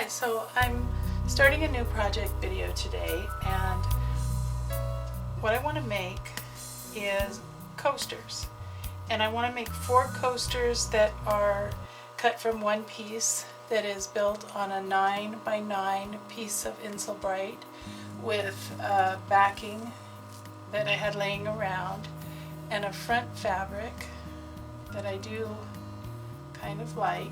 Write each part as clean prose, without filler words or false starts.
Hi, so I'm starting a new project video today, and what I want to make is coasters. And I want to make 4 coasters that are cut from one piece that is built on a 9x9 piece of Insulbright with backing that I had laying around and a front fabric that I do kind of like.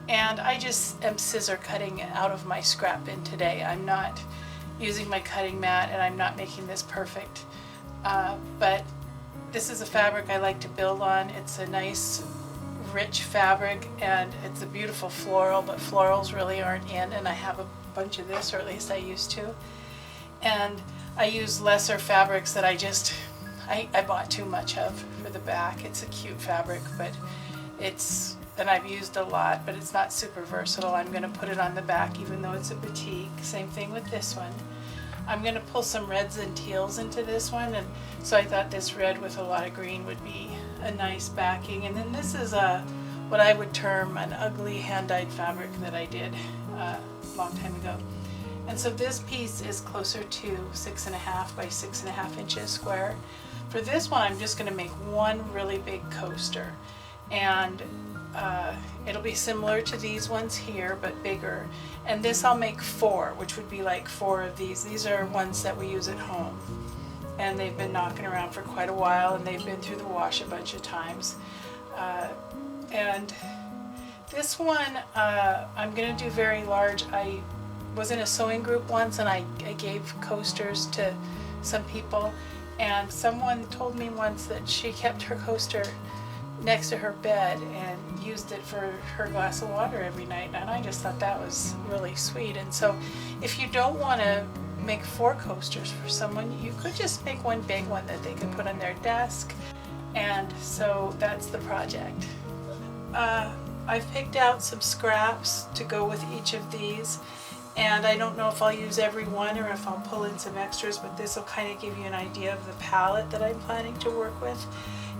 And I just am scissor cutting out of my scrap bin today. I'm not using my cutting mat and I'm not making this perfect. But this is a fabric I like to build on. It's a nice rich fabric and it's a beautiful floral, but florals really aren't in, and I have a bunch of this, or at least I used to. And I use lesser fabrics that I bought too much of for the back. It's a cute fabric, but and I've used a lot, but it's not super versatile. I'm going to put it on the back even though it's a batik. Same thing with this one. I'm going to pull some reds and teals into this one, and so I thought this red with a lot of green would be a nice backing. And then this is what I would term an ugly hand-dyed fabric that I did a long time ago. And so this piece is closer to 6.5 by 6.5 inches square. For this one, I'm just going to make one really big coaster, and it'll be similar to these ones here but bigger. And this I'll make 4, which would be like 4 of these. These are ones that we use at home, and they've been knocking around for quite a while, and they've been through the wash a bunch of times. And this one I'm going to do very large. I was in a sewing group once, and I gave coasters to some people, and someone told me once that she kept her coaster next to her bed and used it for her glass of water every night, and I just thought that was really sweet. And so if you don't want to make 4 coasters for someone, you could just make one big one that they could put on their desk. And so that's the project. I've picked out some scraps to go with each of these, and I don't know if I'll use every one or if I'll pull in some extras, but this will kind of give you an idea of the palette that I'm planning to work with.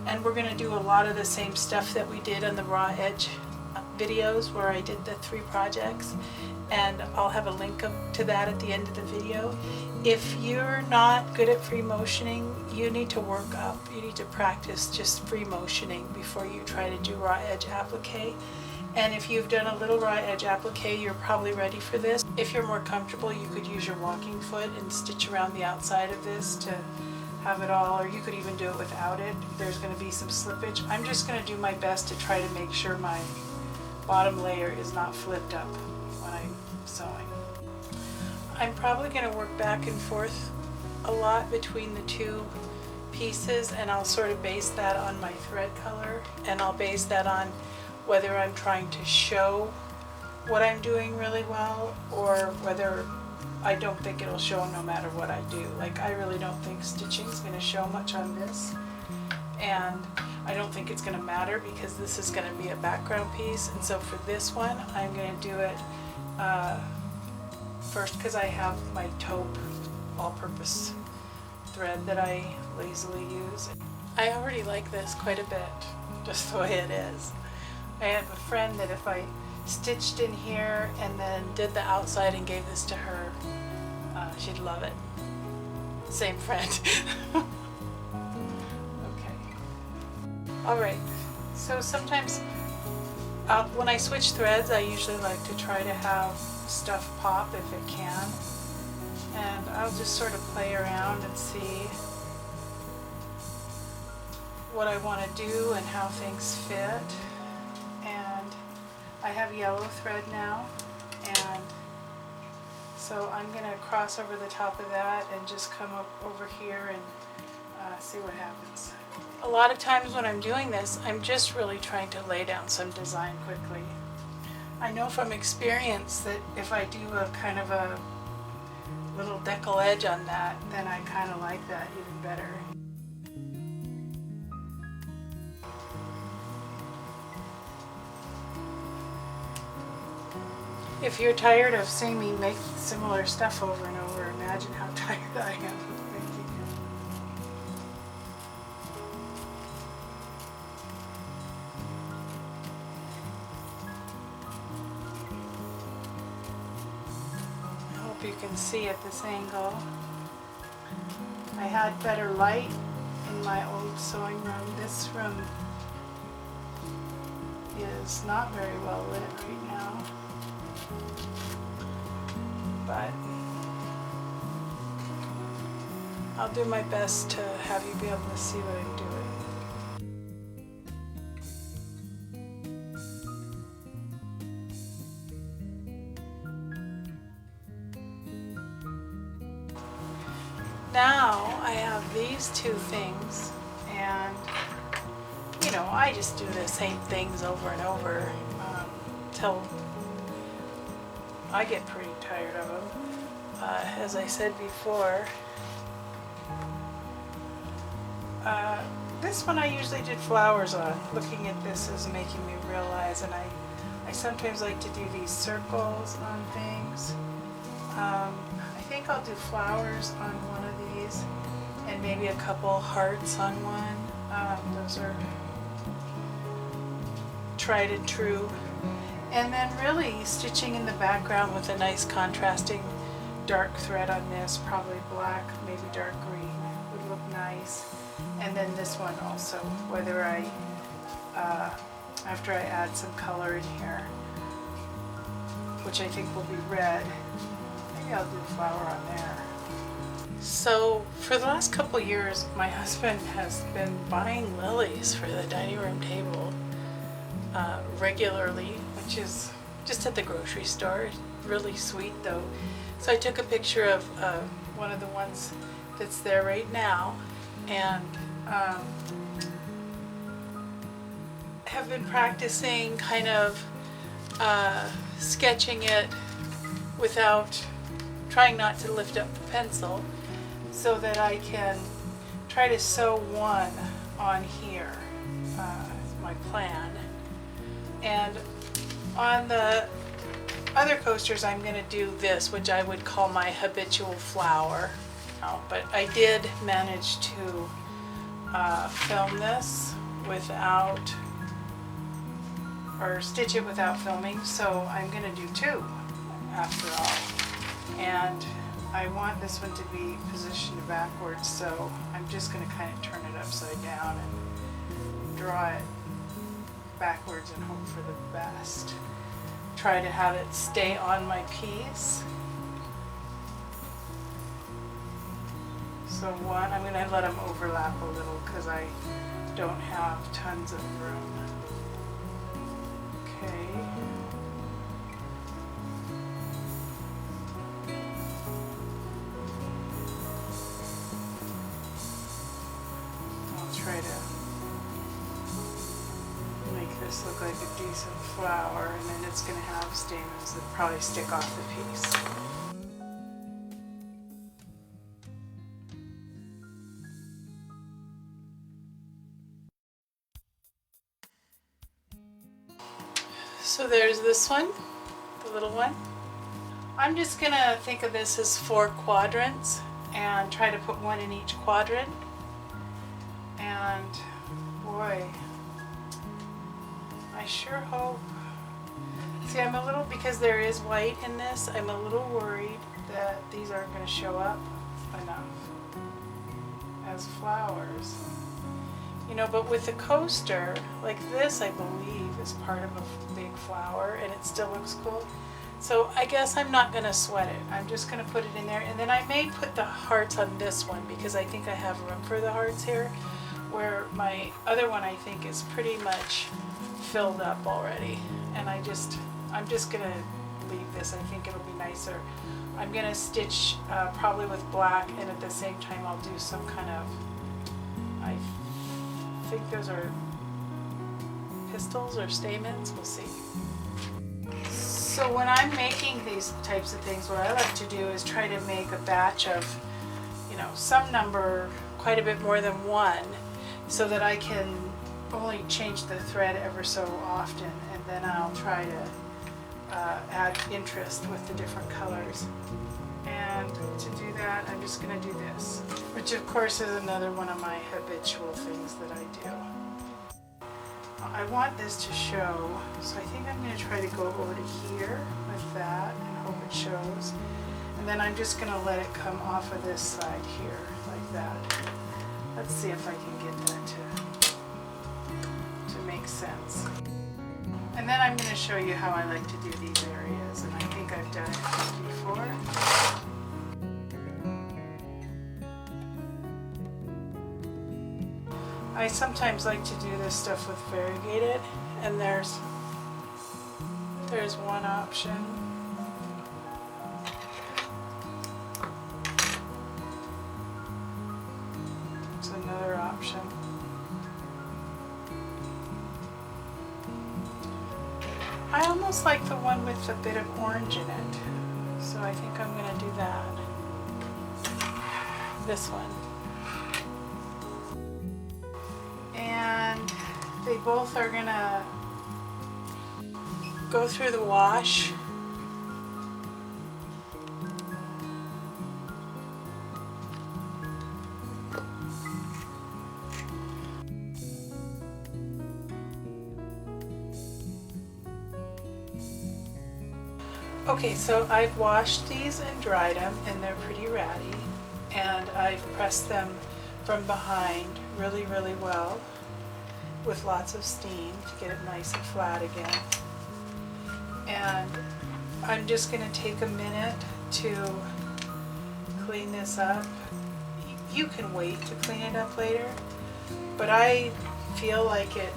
And we're going to do a lot of the same stuff that we did on the raw edge videos where I did the 3 projects, and I'll have a link up to that at the end of the video. If you're not good at free motioning, you need to work up. You need to practice just free motioning before you try to do raw edge applique. And if you've done a little raw edge applique, you're probably ready for this. If you're more comfortable, you could use your walking foot and stitch around the outside of this to have it all, or you could even do it without it. There's going to be some slippage. I'm just going to do my best to try to make sure my bottom layer is not flipped up when I'm sewing. I'm probably going to work back and forth a lot between the 2 pieces, and I'll sort of base that on my thread color, and I'll base that on whether I'm trying to show what I'm doing really well, or whether I don't think it'll show no matter what I do. Like, I really don't think stitching is going to show much on this, and I don't think it's going to matter because this is going to be a background piece. And so for this one, I'm going to do it first because I have my taupe all-purpose thread that I lazily use. I already like this quite a bit, just the way it is. I have a friend that if I stitched in here and then did the outside and gave this to her, she'd love it. Same friend. Okay. Alright, so sometimes when I switch threads, I usually like to try to have stuff pop if it can. And I'll just sort of play around and see what I want to do and how things fit. And I have yellow thread now, and so I'm going to cross over the top of that and just come up over here and see what happens. A lot of times when I'm doing this, I'm just really trying to lay down some design quickly. I know from experience that if I do a kind of a little decal edge on that, then I kind of like that even better. If you're tired of seeing me make similar stuff over and over, imagine how tired I am of making it. you can see at this angle. I had better light in my old sewing room. This room is not very well lit right now, but I'll do my best to have you be able to see what I'm doing. Now I have these two things, and you know, I just do the same things over and over till I get pretty tired of them. As I said before, this one I usually did flowers on. Looking at this is making me realize, and I sometimes like to do these circles on things. I think I'll do flowers on one of these, and maybe a couple hearts on one. Those are tried and true. And then really stitching in the background with a nice contrasting dark thread on this, probably black, maybe dark green would look nice. And then this one also, whether I, after I add some color in here, which I think will be red, maybe I'll do a flower on there. So for the last couple years, my husband has been buying lilies for the dining room table regularly, which is just at the grocery store. Really sweet though. So I took a picture of one of the ones that's there right now, and have been practicing kind of sketching it without trying not to lift up the pencil, so that I can try to sew one on here, my plan. And on the other coasters I'm going to do this, which I would call my habitual flower. But I did manage to film this without, or stitch it without filming, so I'm going to do two after all. And I want this one to be positioned backwards, so I'm just going to kind of turn it upside down and draw it backwards and hope for the best. Try to have it stay on my piece. So one, I'm going to let them overlap a little because I don't have tons of room. Okay. I'll try to make this look like a decent flower, and then it's going to have stamens that probably stick off the piece. So there's this one, the little one. I'm just going to think of this as 4 quadrants and try to put one in each quadrant. And boy, I sure hope. See, I'm a little, because there is white in this, I'm a little worried that these aren't going to show up enough as flowers. You know, but with the coaster, like this, I believe is part of a big flower, and it still looks cool. So I guess I'm not going to sweat it. I'm just going to put it in there, and then I may put the hearts on this one because I think I have room for the hearts here, where my other one I think is pretty much filled up already. And I'm just going to leave this. I think it'll be nicer. I'm going to stitch probably with black, and at the same time I'll do some kind of, I think those are pistils or stamens, we'll see. So when I'm making these types of things, what I like to do is try to make a batch of, you know, some number, quite a bit more than one, so that I can only change the thread ever so often, and then I'll try to add interest with the different colors. And to do that, I'm just going to do this, which of course is another one of my habitual things that I do. I want this to show, so I think I'm going to try to go over to here with that and hope it shows. And And then I'm just going to let it come off of this side here, like that. Let's see if I can get that to make sense. And then I'm going to show you how I like to do these areas, and I think I've done it before. I sometimes like to do this stuff with variegated, and there's one option. There's another option. I almost like the one with a bit of orange in it, so I think I'm going to do that. This one. And they both are going to go through the wash. Okay, so I've washed these and dried them, and they're pretty ratty, and I've pressed them from behind really, really well with lots of steam to get it nice and flat again. And I'm just going to take a minute to clean this up. You can wait to clean it up later, but I feel like it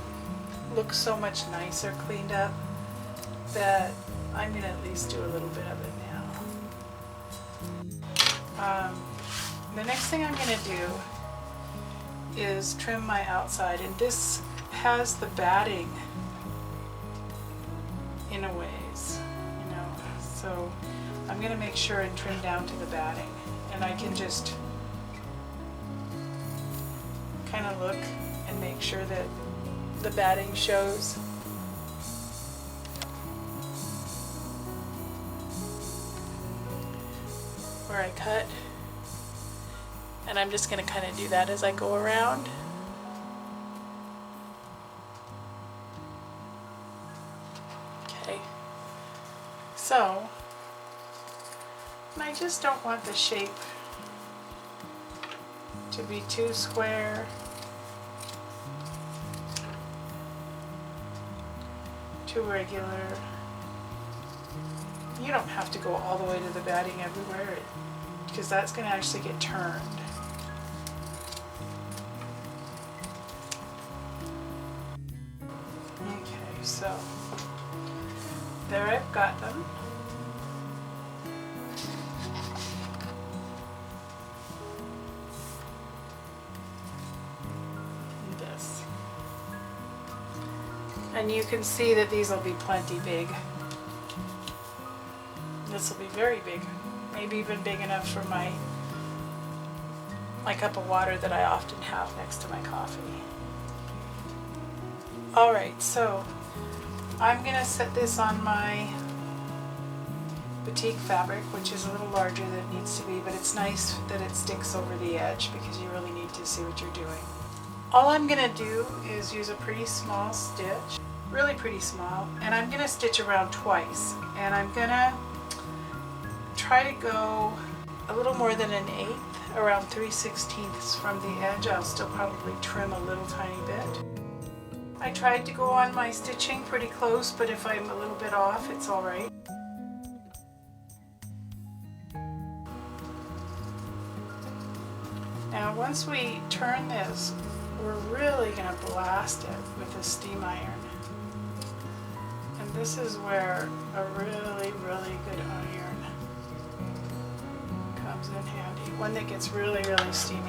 looks so much nicer cleaned up that I'm going to at least do a little bit of it now. The next thing I'm going to do is trim my outside, and this has the batting in a ways, you know, so I'm going to make sure and trim down to the batting, and I can just kind of look and make sure that the batting shows. Where I cut, and I'm just going to kind of do that as I go around. Okay, so I just don't want the shape to be too square, too regular. You don't have to go all the way to the batting everywhere, because that's going to actually get turned. Okay, so there I've got them. This. And you can see that these will be plenty big. This will be very big, maybe even big enough for my cup of water that I often have next to my coffee. Alright, so I'm going to set this on my Batik fabric, which is a little larger than it needs to be, but it's nice that it sticks over the edge because you really need to see what you're doing. All I'm going to do is use a pretty small stitch, really pretty small, and I'm going to stitch around twice, and I'm going to try to go a little more than 1/8, around 3/16 from the edge. I'll still probably trim a little tiny bit. I tried to go on my stitching pretty close, but if I'm a little bit off, it's alright. Now once we turn this, we're really going to blast it with a steam iron. And this is where a really, really good iron comes in handy. One that gets really, really steamy.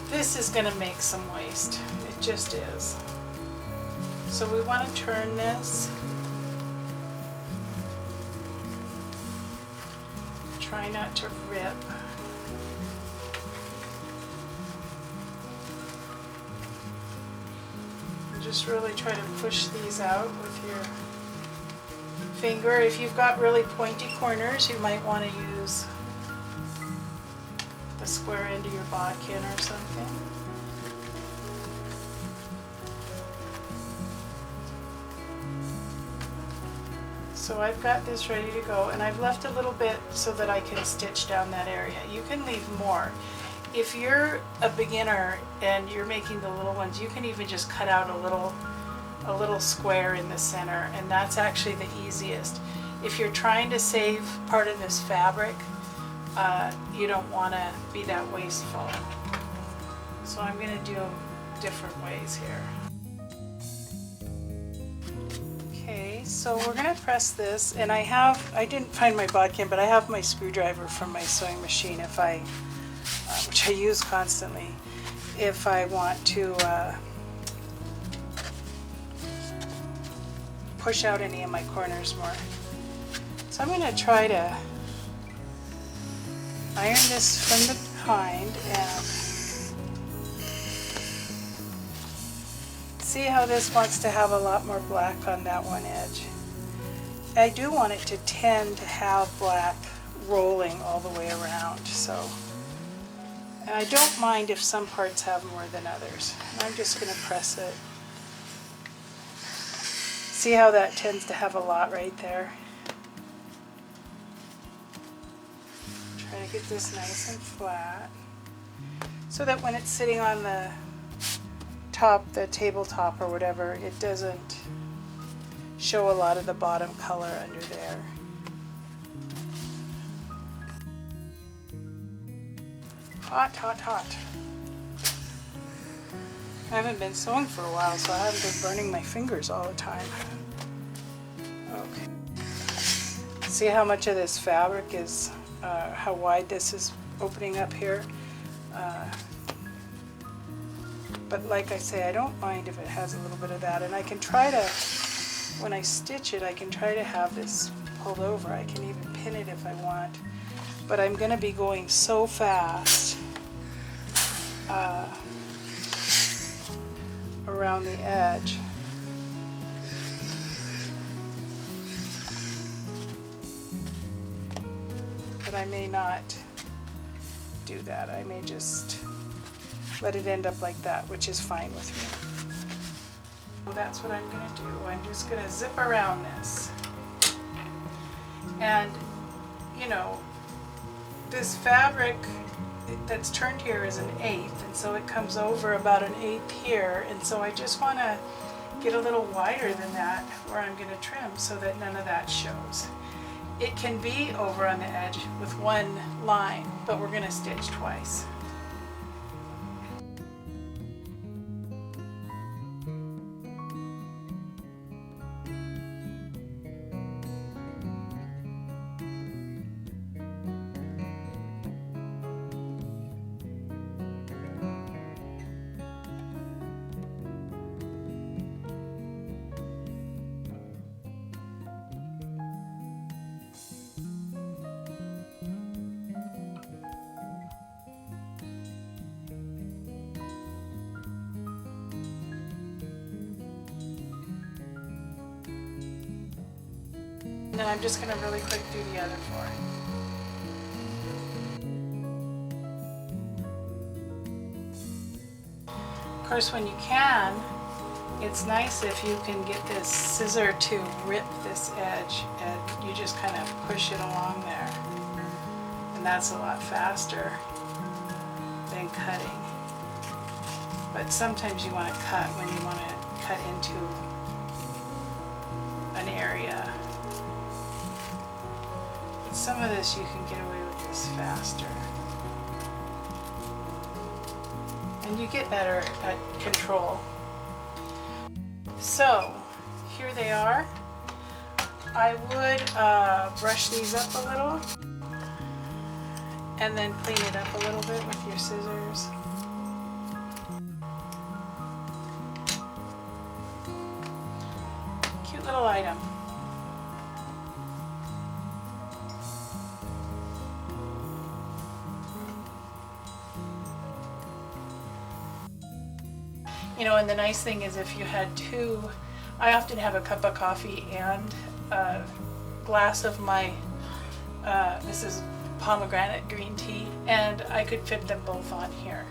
This is going to make some waste. It just is. So we want to turn this. Try not to rip. just really try to push these out with your finger. If you've got really pointy corners, you might want to use the square end of your bodkin or something. So I've got this ready to go, and I've left a little bit so that I can stitch down that area. You can leave more. If you're a beginner and you're making the little ones, you can even just cut out a little square in the center, and that's actually the easiest. If you're trying to save part of this fabric, you don't want to be that wasteful. So I'm going to do them different ways here. Okay, so we're going to press this, and I didn't find my bodkin, but I have my screwdriver from my sewing machine which I use constantly if I want to push out any of my corners more. So I'm going to try to iron this from the behind and see how this wants to have a lot more black on that one edge. I do want it to tend to have black rolling all the way around, and I don't mind if some parts have more than others. And I'm just going to press it. See how that tends to have a lot right there? Try to get this nice and flat so that when it's sitting on the tabletop or whatever, it doesn't show a lot of the bottom color under there. Hot, hot, hot. I haven't been sewing for a while, so I haven't been burning my fingers all the time. Okay. See how much of this fabric is, how wide this is opening up here? But like I say, I don't mind if it has a little bit of that, and I can try to, when I stitch it, I can try to have this pulled over. I can even pin it if I want, but I'm going to be going so fast around the edge. But I may not do that. I may just let it end up like that, which is fine with me. So that's what I'm going to do. I'm just going to zip around this. And, you know, this fabric that's turned here is 1/8, and so it comes over about 1/8 here, and so I just want to get a little wider than that where I'm going to trim so that none of that shows. It can be over on the edge with one line, but we're going to stitch twice. And then I'm just going to really quick do the other four. Of course, when you can, it's nice if you can get this scissor to rip this edge, and you just kind of push it along there. And that's a lot faster than cutting. But sometimes you want to cut when you want to cut into an area. Some of this you can get away with this faster. And you get better at control. So, here they are. I would brush these up a little and then clean it up a little bit with your scissors. Cute little item. You know, and the nice thing is if you had two, I often have a cup of coffee and a glass of my, this is pomegranate green tea, and I could fit them both on here.